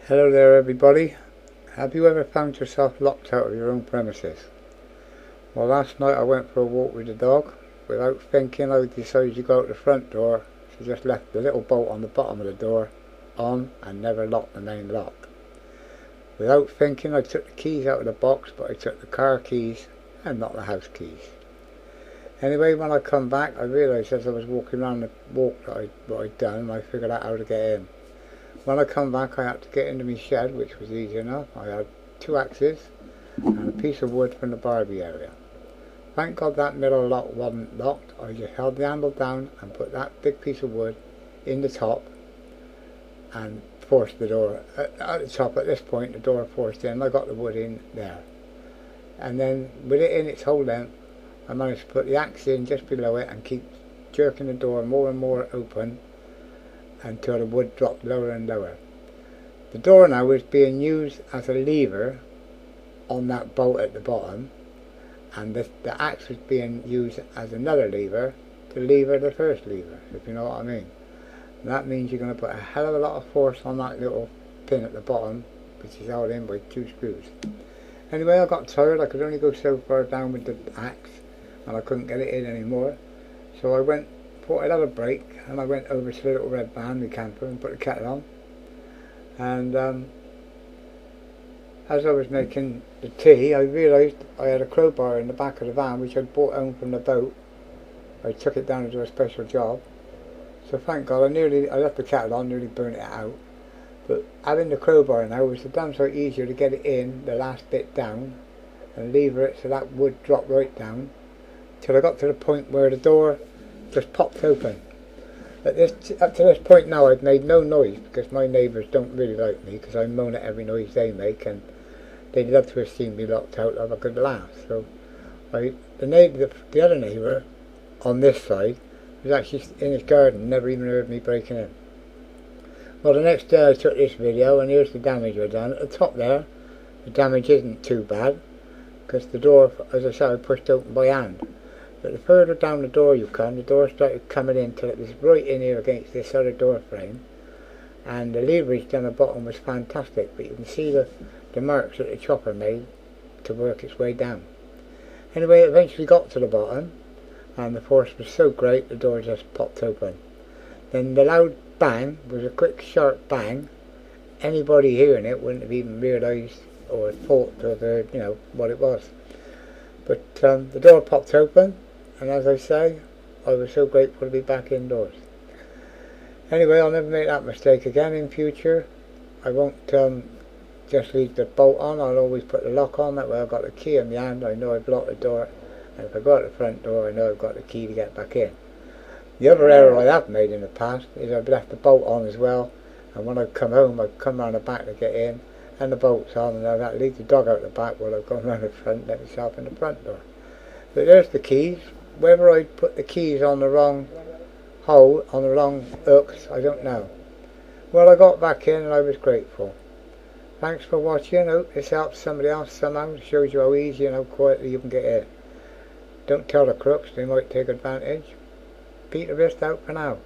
Hello there everybody. Have you ever found yourself locked out of your own premises? Well, last night I went for a walk with the dog. Without thinking, I decided to go out the front door, so just left the little bolt on the bottom of the door on and never locked the main lock. Without thinking, I took the keys out of the box, but I took the car keys and not the house keys. Anyway, when I come back, I realised as I was walking around the walk that I'd done, I figured out how to get in. When I come back, I had to get into my shed, which was easy enough. I had 2 axes and a piece of wood from the barbie area. Thank God that middle lock wasn't locked. I just held the handle down and put that big piece of wood in the top and forced the door. At the top, at this point, the door forced in. I got the wood in there. And then with it in its whole length, I managed to put the axe in just below it and keep jerking the door more and more open until the wood dropped lower and lower. The door now is being used as a lever on that bolt at the bottom, and the axe is being used as another lever to lever the first lever, if you know what I mean. And that means you're going to put a hell of a lot of force on that little pin at the bottom, which is held in by 2 screws. Anyway, I got tired. I could only go so far down with the axe and I couldn't get it in anymore, so I thought I'd have a break, and I went over to the little red van, my camper, and put the kettle on. And as I was making the tea, I realised I had a crowbar in the back of the van which I'd brought home from the boat. I took it down to do a special job, so thank God I left the kettle on, nearly burnt it out. But having the crowbar now was a damn sight easier to get it in the last bit down and lever it so that wood dropped right down till I got to the point where the door just popped open. Up to this point now, I've made no noise because my neighbours don't really like me because I moan at every noise they make, and they'd love to have seen me locked out to have a good laugh. So the other neighbour on this side was actually in his garden, never even heard me breaking in. Well, the next day I took this video, and here's the damage I've done. At the top there, the damage isn't too bad because the door, as I said, I pushed open by hand. But the further down the door you come, the door started coming in till it was right in here against this other door frame, and the leverage down the bottom was fantastic, but you can see the marks that the chopper made to work its way down. Anyway, it eventually got to the bottom, and the force was so great the door just popped open. Then the loud bang was a quick sharp bang. Anybody hearing it wouldn't have even realised or thought of what it was. But the door popped open, and as I say, I was so grateful to be back indoors. Anyway, I'll never make that mistake again in future. I won't just leave the bolt on. I'll always put the lock on. That way I've got the key in my hand. I know I've locked the door, and if I go out the front door, I know I've got the key to get back in. The other error I have made in the past is I've left the bolt on as well, and when I come home, I come round the back to get in, and the bolt's on, and I've had to leave the dog out the back while I've gone round the front and let myself in the front door. But there's the keys. Whether I put the keys on the wrong hole, on the wrong hooks, I don't know. Well, I got back in and I was grateful. Thanks for watching. Hope this helps somebody else somehow. It shows you how easy and how quietly you can get in. Don't tell the crooks, they might take advantage. Pele The Wrist out for now.